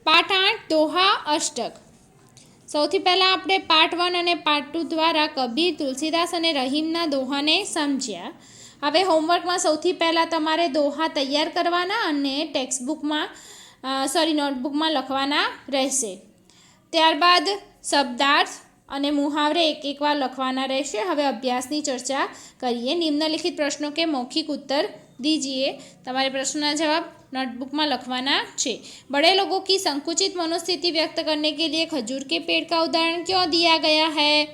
પાઠ 8 દોહા અષ્ટક। સૌથી પહેલાં આપણે પાર્ટ 1 અને પાર્ટ 2 દ્વારા કબીર, તુલસીદાસ અને રહીમના દોહાને સમજ્યા। હવે હોમવર્કમાં સૌથી પહેલાં તમારે દોહા તૈયાર કરવાના અને નોટબુકમાં લખવાના રહેશે। ત્યારબાદ શબ્દાર્થ અને મુહાવરે એક વાર લખવાના રહેશે। હવે અભ્યાસની ચર્ચા કરીએ। निम्नलिखित प्रश्नों के मौखिक उत्तर दीजिए। તમારે પ્રશ્નના જવાબ नोटबुक में लखवाना है। बड़े लोगों की संकुचित मनोस्थिति व्यक्त करने के लिए खजूर के पेड़ का उदाहरण क्यों दिया गया है?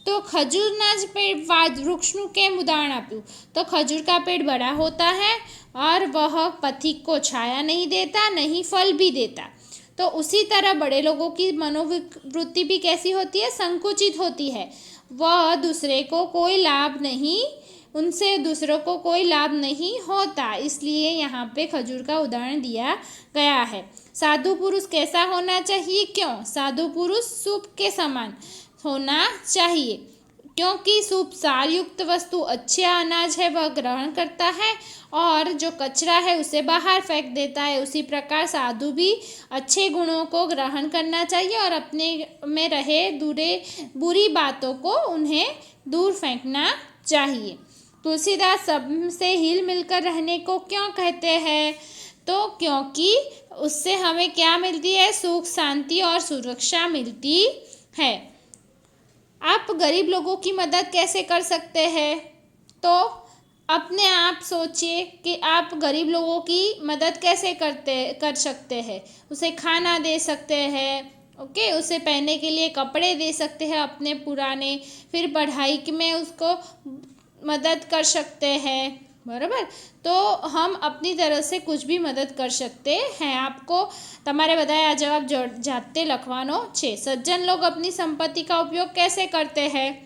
तो खजूरना ज पेड़ वृक्षનું કેમ ઉદાહરણ આપ્યું? तो खजूर का पेड़ बड़ा होता है और वह पथिक को छाया नहीं देता, नहीं फल भी देता। तो उसी तरह बड़े लोगों की मनोवृत्ति भी कैसी होती है? संकुचित होती है। वह दूसरे को कोई लाभ नहीं उनसे दूसरों को कोई लाभ नहीं होता, इसलिए यहाँ पे खजूर का उदाहरण दिया गया है। साधु पुरुष कैसा होना चाहिए? क्यों? साधु पुरुष सूप के समान होना चाहिए, क्योंकि सूप सारयुक्त वस्तु अच्छे अनाज है वह ग्रहण करता है और जो कचरा है उसे बाहर फेंक देता है। उसी प्रकार साधु भी अच्छे गुणों को ग्रहण करना चाहिए और अपने में रहे बुरी बातों को उन्हें दूर फेंकना चाहिए। तुलसीदास सबसे हिल मिलकर रहने को क्यों कहते हैं? तो क्योंकि उससे हमें क्या मिलती है? सुख, शांति और सुरक्षा मिलती है। आप गरीब लोगों की मदद कैसे कर सकते हैं? तो अपने आप सोचिए कि आप गरीब लोगों की मदद कैसे कर सकते हैं। उसे खाना दे सकते हैं, ओके, उसे पहनने के लिए कपड़े दे सकते हैं अपने पुराने, फिर पढ़ाई में उसको मदद कर सकते हैं, बराबर। तो हम अपनी तरफ से कुछ भी मदद कर सकते हैं। आपको तमारे बताया जवाब जाते लखवानो छे। सज्जन लोग अपनी संपत्ति का उपयोग कैसे करते हैं?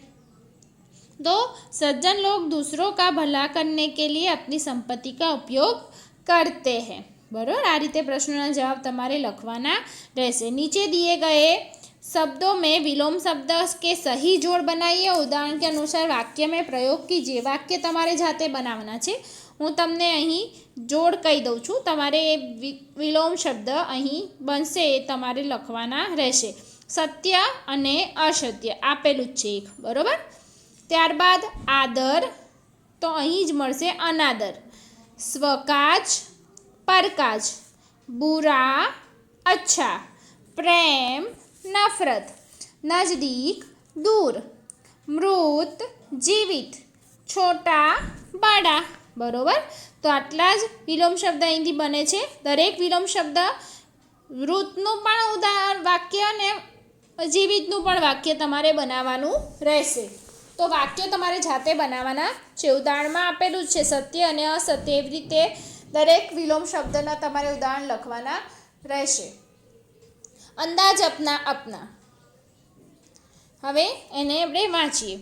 तो सज्जन लोग दूसरों का भला करने के लिए अपनी संपत्ति का उपयोग करते हैं, बराबर। आ रीते प्रश्नों जवाब तमारे लखवाना रहेशे। नीचे दिए गए शब्दों में विलोम शब्द के सही जोड़ बनाइए। उदाहरण के अनुसार वाक्य में प्रयोग कीजिए। वाक्य तमारे जाते बनावना छे। हूँ तमने अहीं जोड़ कही दऊँ छूँ, तमारे विलोम शब्द अहीं बनशे ए तमारे लखवाना रहेशे। सत्य अने असत्य आपेलुं ज छे एक, बरोबर। त्यारबाद आदर, तो अहीं ज मळशे अनादर। स्वकाज, परकाज। बुरा, अच्छा। प्रेम, नफरत। नजदीक, दूर। मृत, जीवित। छोटा, बड़ा, बरोबर। तो आटला ज विलोम शब्द अहींथी बने छे। दरेक विलोम शब्द मृतनुं पण उदाहरण वाक्य ने जीवितनुं पण वाक्य तमारे बनाववानुं रहेशे। तो वाक्य तमारे जाते बनाववाना छे। उदाहरणमां आपेलुं छे सत्य अने असत्य, एवी रीते दरेक विलोम शब्दना तमारे उदाहरण लखवाना रहेशे। अंदाज अपना अपना, हवे एने आपणे वाँचीए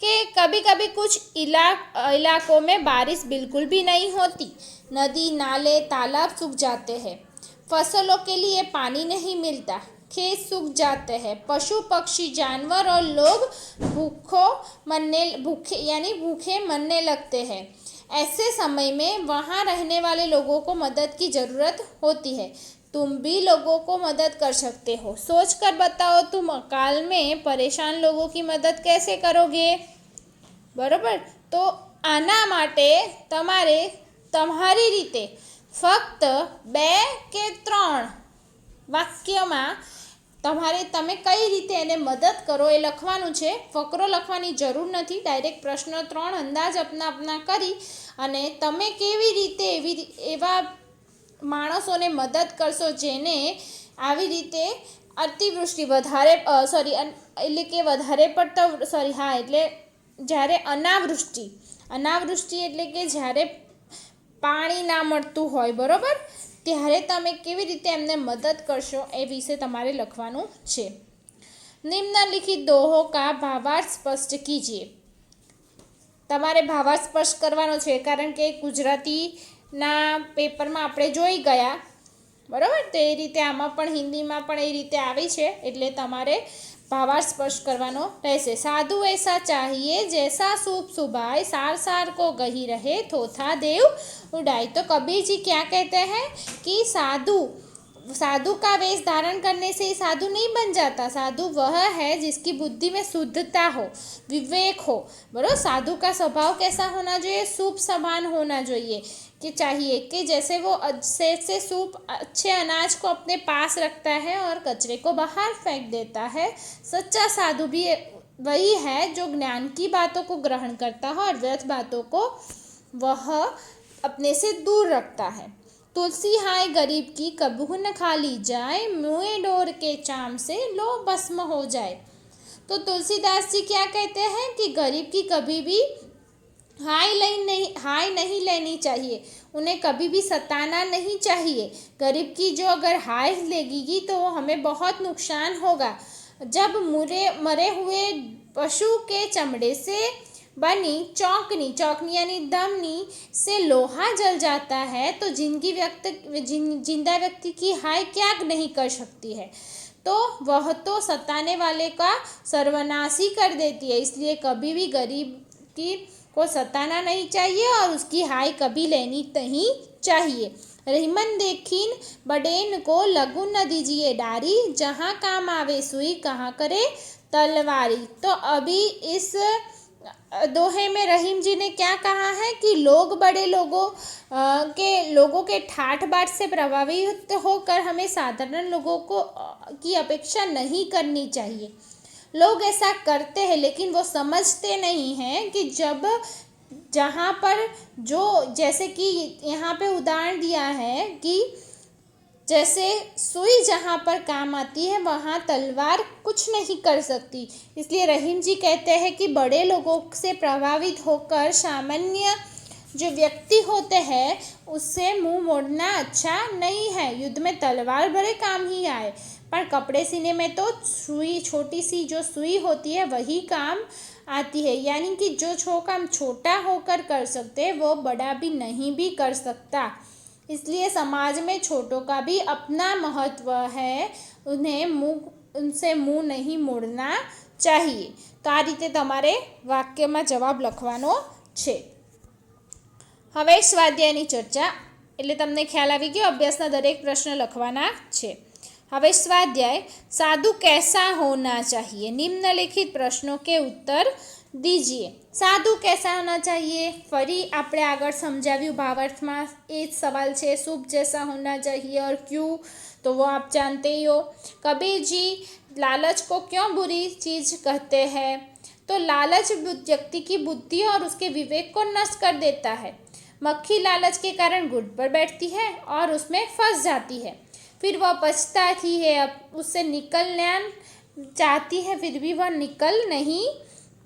कि कभी कभी कुछ इलाकों में बारिश बिल्कुल भी नहीं होती। नदी, नाले, तालाब सूख जाते हैं। फसलों के लिए पानी नहीं मिलता। खेत सूख जाते हैं। पशु, पक्षी, जानवर और लोग भूखे मरने लगते हैं। ऐसे समय में वहाँ रहने वाले लोगों को मदद की ज़रूरत होती है। तुम भी लोगों को मदद कर सकते हो। सोच कर बताओ, तुम अकाल में परेशान लोगों की मदद कैसे करोगे? बराबर। तो आना माटे तमारे तमारी रीते फक्त 2 के 3 वाक्यमां तमारे तमे कई रीते एने मदद करो ए लखवानुं छे। फकरो लखवानी जरूर नथी। डायरेक्ट प्रश्न 3 अंदाज अपना अपना करी अने तमे केवी रीते एवा माणसोने मदद करशो जेने आवी रीते अतिवृष्टि જ્યારે અનાવૃષ્ટિ એટલે કે જ્યારે પાણી ના મળતું હોય, બરોબર, ત્યારે તમે કેવી રીતે એમને મદદ કરશો એ વિશે તમારે લખવાનું છે। निम्नलिखित दोहों का भावार्थ स्पष्ट कीजिए। તમારે ભાવાર્થ સ્પષ્ટ કરવાનો છે કારણ કે ગુજરાતીના પેપરમાં આપણે જોઈ ગયા, બરાબર। તો એ રીતે આમાં પણ હિન્દીમાં પણ એ રીતે આવી છે, એટલે તમારે भावार्थ स्पष्ट करवानो रहेशे। साधु ऐसा चाहिए जैसा सूप सुभाए, सार सार को गही रहे, थोथा देव उड़ाए। तो कबीर जी क्या कहते हैं कि साधु साधु का वेश धारण करने से ही साधु नहीं बन जाता। साधु वह है जिसकी बुद्धि में शुद्धता हो, विवेक हो। बराबर, साधु का स्वभाव कैसा होना चाहिए? सूप समान होना चाहिए कि चाहिए कि जैसे वो से सूप अच्छे अनाज को अपने पास रखता है और कचरे को बाहर फेंक देता है, सच्चा साधु भी वही है जो ज्ञान की बातों को ग्रहण करता है और व्यर्थ बातों को वह अपने से दूर रखता है। तुलसी हाय गरीब की कबहू न खाली जाए, मुँह डोर के चाम से लो भस्म हो जाए। तो तुलसीदास जी क्या कहते हैं कि गरीब की कभी भी हाय नहीं लेनी चाहिए, उन्हें कभी भी सताना नहीं चाहिए। गरीब की जो अगर हाय लेगी तो हमें बहुत नुकसान होगा। जब मरे हुए पशु के चमड़े से बनी चौकनी यानी दमनी से लोहा जल जाता है तो जिंदा व्यक्ति की हाय क्या नहीं कर सकती है। तो वह तो सताने वाले का सर्वनाश ही कर देती है। इसलिए कभी भी गरीब को सताना नहीं चाहिए और उसकी हाय कभी लेनी नहीं चाहिए। रहीमन देखीन बडेन को लगू न दीजिए डारी, जहाँ काम आवे सुई कहाँ करे तलवारी। तो अभी इस दोहे में रहीम जी ने क्या कहा है कि बड़े लोगों के ठाठ बाट से प्रभावित होकर हमें साधारण लोगों की अपेक्षा नहीं करनी चाहिए। लोग ऐसा करते हैं लेकिन वो समझते नहीं हैं कि जहाँ पर जैसे कि यहाँ पे उदाहरण दिया है कि जैसे सुई जहाँ पर काम आती है वहाँ तलवार कुछ नहीं कर सकती। इसलिए रहीम जी कहते हैं कि बड़े लोगों से प्रभावित होकर सामान्य जो व्यक्ति होते हैं उससे मुंह मोड़ना अच्छा नहीं है। युद्ध में तलवार बड़े काम ही आए, पर कपड़े सीने में तो सुई, छोटी सी जो सुई होती है वही काम आती है। यानी कि जो काम छोटा होकर कर सकते वो बड़ा भी नहीं भी कर सकता। इसलिए समाज में छोटों का भी अपना महत्व है, उनसे मुंह नहीं मोड़ना चाहिए। तो आ रीते तमारे वाक्यમાં જવાબ લખવાનો છે। હવે સ્વાધ્યાયની ચર્ચા, એટલે તમને ખ્યાલ આવી ગયો અભ્યાસના દરેક પ્રશ્ન લખવાના છે। હવે સ્વાધ્યાય, साधु कैसा होना चाहिए, निम्नलिखित प्रश्नों के उत्तर दीजिए। साधु कैसा होना चाहिए? फरी आपणे आगळ समझाव्યું भावार्थમાં ए सवाल है, शुभ जैसा होना चाहिए और क्यों, तो वो आप जानते ही हो। कबीर जी लालच को क्यों बुरी चीज कहते हैं? तो लालच व्यक्ति की बुद्धि और उसके विवेक को नष्ट कर देता है। मक्खी लालच के कारण गुड़ पर बैठती है और उसमें फंस जाती है, फिर वह पछताती है, अब उससे निकलना चाहती है फिर भी वह निकल नहीं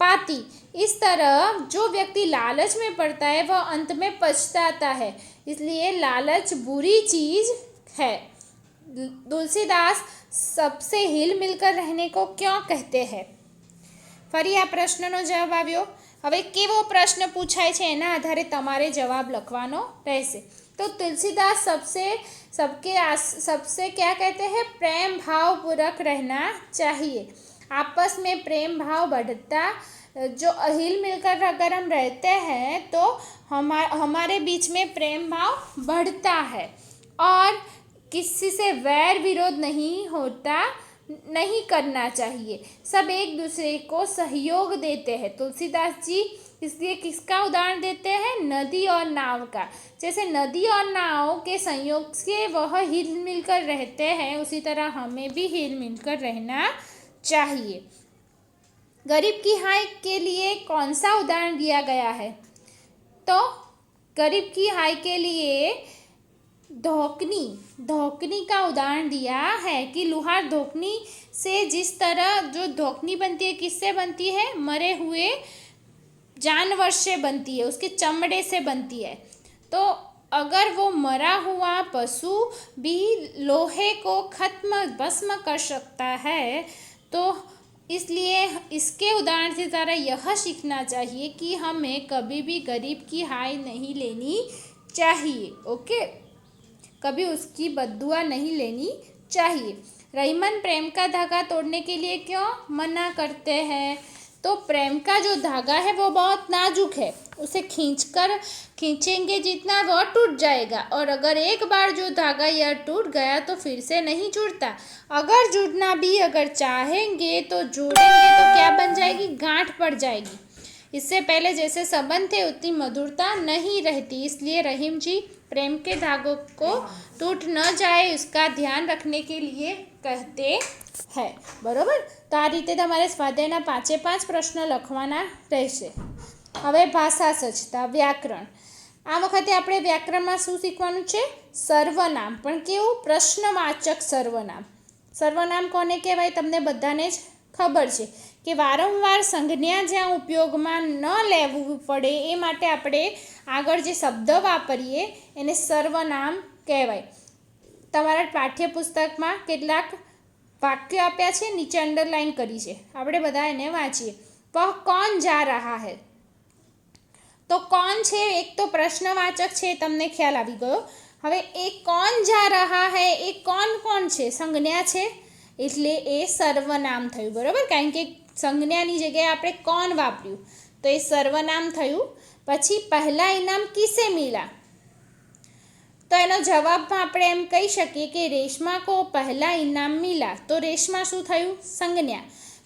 पाती। इस तरह जो व्यक्ति लालच में पड़ता है वह अंत में पछताता है। इसलिए लालच बुरी चीज है। तुलसीदास सबसे हिल मिलकर रहने को क्यों कहते हैं? फरी आ प्रश्ननो जवाब આવ્યો। હવે કેવો પ્રશ્ન પૂછાય છે એના આધારે તમારે જવાબ લખવાનો રહેશે। तो तुलसीदास सबसे क्या कहते हैं? प्रेम भाव पूर्वक रहना चाहिए। आपस में प्रेम भाव बढ़ता, जो हिल मिलकर अगर हम रहते हैं तो हमारे बीच में प्रेम भाव बढ़ता है और किसी से वैर विरोध नहीं होता, नहीं करना चाहिए। सब एक दूसरे को सहयोग देते हैं। तुलसीदास जी इसलिए किसका उदाहरण देते हैं? नदी और नाव का। जैसे नदी और नाव के संयोग से वह हिल मिलकर रहते हैं, उसी तरह हमें भी हिल मिलकर रहना चाहिए। गरीब की हाय के लिए कौन सा उदाहरण दिया गया है? तो गरीब की हाय के लिए धोकनी का उदाहरण दिया है कि लुहार धोकनी से जिस तरह जो धोकनी बनती है किससे बनती है? मरे हुए जानवर से बनती है, उसके चमड़े से बनती है। तो अगर वो मरा हुआ पशु भी लोहे को भस्म कर सकता है, तो इसलिए इसके उदाहरण से ज़रा यह सीखना चाहिए कि हमें कभी भी गरीब की हाय नहीं लेनी चाहिए। ओके, कभी उसकी बद्दुआ नहीं लेनी चाहिए। रहीमन प्रेम का धागा तोड़ने के लिए क्यों मना करते हैं? तो प्रेम का जो धागा है वो बहुत नाजुक है, उसे खींचेंगे जितना वह टूट जाएगा, और अगर एक बार जो धागा यह टूट गया तो फिर से नहीं जुड़ता। अगर जुड़ना भी अगर चाहेंगे तो जोड़ेंगे तो क्या बन जाएगी, गांठ पड़ जाएगी। इससे पहले जैसे संबंध थे उतनी मधुरता नहीं रहती। इसलिए रहीम जी प्रेम के धागों को टूट न जाए उसका ध्यान रखने के लिए कहते हैं। बरोबर। तो आ रीते तमारे स्वाध्यायना 5 प्रश्न लखवाना रहेशे। हवे भाषा सज्जता व्याकरण। आ वखते આપણે વ્યાકરણમાં શું શીખવાનું છે, સર્વનામ, પણ કેવું, પ્રશ્નવાચક સર્વનામ। સર્વનામ કોને કહેવાય તમને બધાને જ ખબર છે કે વારંવાર સંજ્ઞા જ્યાં ઉપયોગમાં ન લેવું પડે એ માટે આપણે આગળ જે શબ્દ વાપરીએ એને સર્વનામ કહેવાય। તમારા પાઠ્યપુસ્તકમાં કેટલાક વાક્યો આપ્યા છે, નીચે અંડરલાઈન કરી છે, આપણે બધા એને વાંચીએ। वह कौन जा रहा है, तो कौन છે એક તો પ્રશ્નવાચક છે, તમને ખ્યાલ આવી ગયો। હવે એ કોણ જા રહા હૈ એ કોણ છે, સંજ્ઞા છે એટલે એ સર્વનામ થયું। બરાબર, કારણ કે સંજ્ઞાની જગ્યાએ આપણે કોણ વાપર્યું તો એ સર્વનામ થયું। પછી પહેલા ઇનામ કિસે મિલા, તો એનો જવાબમાં આપણે એમ કહી શકીએ કે રેશમા કો પહેલા ઇનામ મિલા, તો રેશમા શું થયું, સંજ્ઞા।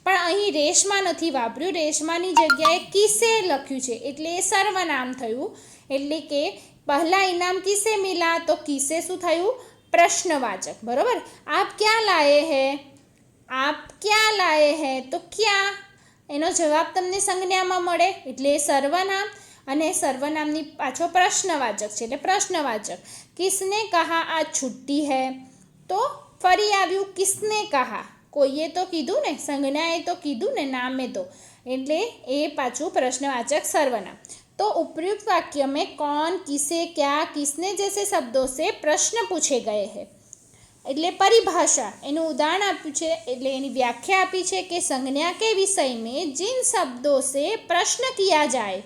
પણ અહીં રેશમા નથી વાપર્યું, રેશમાની જગ્યાએ કિસે લખ્યું છે એટલે એ સર્વનામ થયું। એટલે કે પહેલા ઇનામ કિસે મિલા, તો કિસે શું થયું, પ્રશ્નવાચક। બરોબર। આપ ક્યાં લાયે હે, આપ ક્યાં લાયે હે, તો ક્યાં એનો જવાબ તમને સંજ્ઞામાં મળે એટલે એ સર્વનામ, અને સર્વનામની પાછો પ્રશ્નવાચક છે એટલે પ્રશ્નવાચક। કિસને કહા आज छुट्टी है, तो ફરી આવ્યું કિસને કહા, કોઈએ તો કીધું ને, સંજ્ઞાએ તો કીધું ને, નામે તો, એટલે એ પાછું પ્રશ્નવાચક સર્વનામ। तो उपयुक्त वाक्य में कौन, किसे, क्या, किसने जैसे शब्दों से प्रश्न पूछे गए हैं। એટલે પરિભાષા, એનું ઉદાહરણ આપ્યું છે એટલે એની વ્યાખ્યા આપી છે કે संज्ञा के विषय में जिन शब्दों से प्रश्न किया जाए,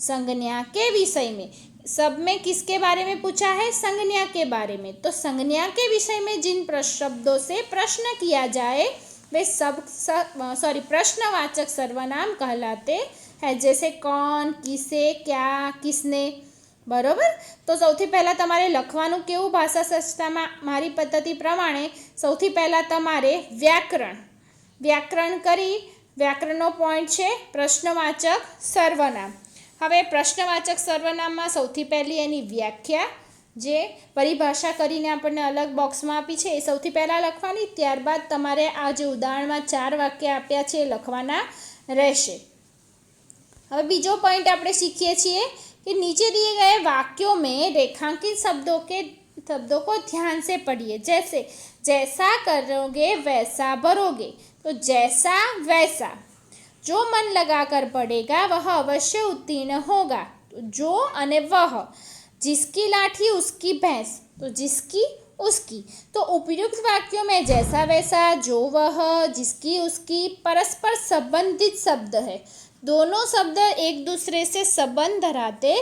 संज्ञा के विषय में, सब में किसके बारे में पूछा है, संज्ञा के बारे में, तो संज्ञा के विषय में जिन शब्दों से प्रश्न किया जाए वे सब प्रश्नवाचक सर्वनाम कहलाते हैं, जैसे कौन, किसे, क्या, किसने। बराबर। तो સૌથી પહેલાં તમારે લખવાનું કેવું ભાષા સજ્જતામાં, મારી પદ્ધતિ પ્રમાણે સૌથી પહેલાં તમારે વ્યાકરણ કરી, વ્યાકરણનો પોઈન્ટ છે પ્રશ્નવાચક સર્વનામ। હવે પ્રશ્નવાચક સર્વનામમાં સૌથી પહેલી એની વ્યાખ્યા, જે પરિભાષા કરીને આપણને અલગ બોક્સમાં આપી છે, એ સૌથી પહેલાં લખવાની। ત્યારબાદ તમારે આ જે ઉદાહરણમાં 4 વાક્ય આપ્યા છે એ લખવાના રહેશે। હવે બીજો પોઈન્ટ આપણે શીખીએ છીએ कि नीचे दिए गए वाक्यों में रेखांकित शब्दों को ध्यान से पढ़िए। जैसे जैसा करोगे वैसा भरोगे, तो जैसा वैसा, जो मन लगाकर पढ़ेगा वह अवश्य उत्तीर्ण होगा, तो जो अने वह, जिसकी लाठी उसकी भैंस, तो जिसकी उसकी। तो उपयुक्त वाक्यों में जैसा वैसा, जो वह, जिसकी उसकी परस्पर संबंधित शब्द है, दोनों शब्द एक दूसरे से संबंध धराते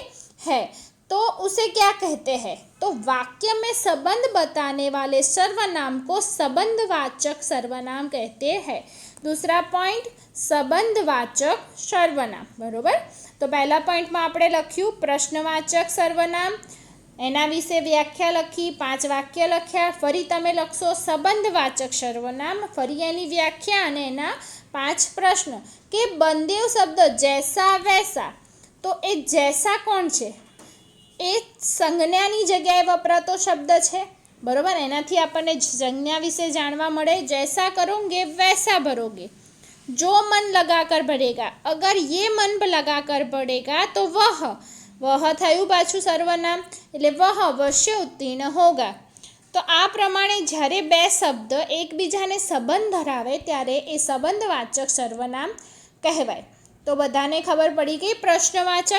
हैं, तो उसे क्या कहते हैं, तो वाक्य में संबंध बताने वाले सर्वनाम को संबंधवाचक सर्वनाम कहते हैं। दूसरा पॉइंट संबंधवाचक सर्वनाम। बरोबर। तो पहला पॉइंट में આપણે લખ્યું પ્રશ્નવાચક સર્વનામ, એના વિશે વ્યાખ્યા લખી, 5 વાક્ય લખ્યા। ફરી તમે લખશો સંબંધવાચક સર્વનામ, ફરી એની વ્યાખ્યા અને એના 5 પ્રશ્ન કે બંને શબ્દ જૈસા વૈસા, તો એ જૈસા કોણ છે, એ સંજ્ઞાની જગ્યાએ વપરાતો શબ્દ છે। બરોબર। એનાથી આપણને સંજ્ઞા વિશે જાણવા મળે। जैसा करोगे वैसा भरोगे, जो मन लगाकर भरेगा, अगर ये मन लगाकर पढ़ेगा तो वह થયું પાછું સર્વનામ એટલે वह अवश्य उत्तीर्ण होगा। તો આ પ્રમાણે જ્યારે બે શબ્દ એકબીજાને સંબંધ ધરાવે ત્યારે એ સંબંધવાચક સર્વનામ કહેવાય। તો બધાને ખબર પડી કે પ્રશ્નવાચક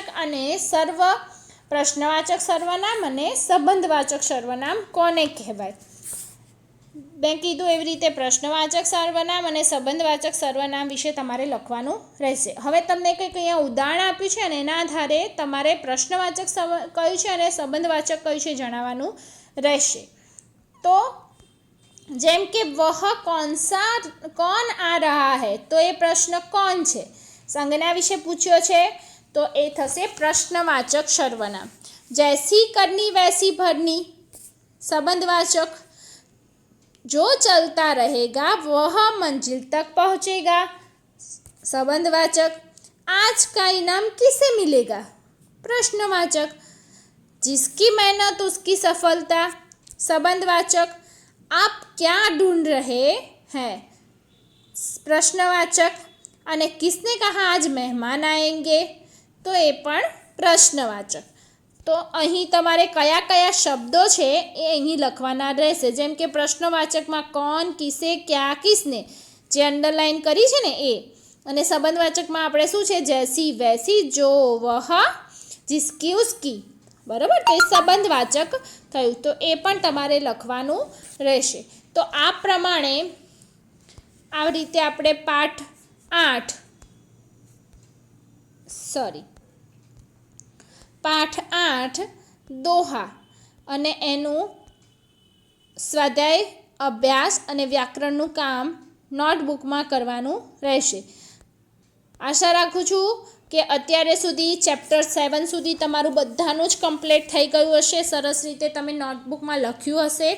સર્વનામ અને સંબંધવાચક સર્વનામ કોને કહેવાય। મેં કીધું એવી રીતે પ્રશ્નવાચક સર્વનામ અને સંબંધવાચક સર્વનામ વિશે તમારે લખવાનું રહેશે। હવે તમને કંઈક અહીંયા ઉદાહરણ આપ્યું છે અને એના આધારે તમારે પ્રશ્નવાચક કયું છે અને સંબંધવાચક કયું છે જણાવવાનું રહેશે। तो જેમ કે वह कौन आ रहा है, तो ये प्रश्न कौन છે, સંજ્ઞા વિશે પૂછ્યો છે તો એ થશે પ્રશ્નવાચક સર્વનામ. જૈસી કરની વૈસી ભરની સંબંધવાચક. जो चलता रहेगा वह मंजिल तक पहुँचेगा संबंधवाचक. आज का इनाम किसे मिलेगा प्रश्नवाचक. जिसकी मेहनत उसकी सफलता संबंधवाचक. आप क्या ढूंढ रहे हैं प्रश्नवाचक. અને કિસને કહા આજ મહેમાન આएंगे તો એ પણ પ્રશ્નવાચક. તો અહીં તમારે કયા કયા શબ્દો છે એ અહીં લખવાના રહેશે. જેમ કે પ્રશ્નવાચકમાં કોણ, કિસે, ક્યાં, કિસને જે અંડરલાઇન કરી છે ને એ. અને સંબંધવાચકમાં આપણે શું છે જૈસી વૈસી, જો વહ, જિસકી ઉસકી. બરાબર, તો એ સંબંધવાચક થયું. તો એ પણ તમારે લખવાનું રહેશે. તો આ પ્રમાણે આ રીતે આપણે પાઠ 8 દોહા અને એનું સ્વાધ્યાય, અભ્યાસ અને વ્યાકરણનું કામ નોટબુકમાં કરવાનું રહેશે. આશા રાખું છું કે અત્યારે સુધી ચેપ્ટર 7 સુધી તમારું બધાનું જ કમ્પ્લીટ થઈ ગયું હશે. સરસ રીતે તમે નોટબુકમાં લખ્યું હશે,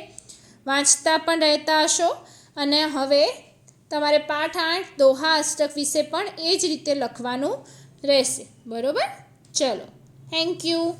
વાંચતા પણ રહેતા હશો. અને હવે તમારે પાઠ 8 દોહા અષ્ટક વિશે પણ એ જ રીતે લખવાનું રહેશે. બરાબર, ચલો, થેન્ક યુ.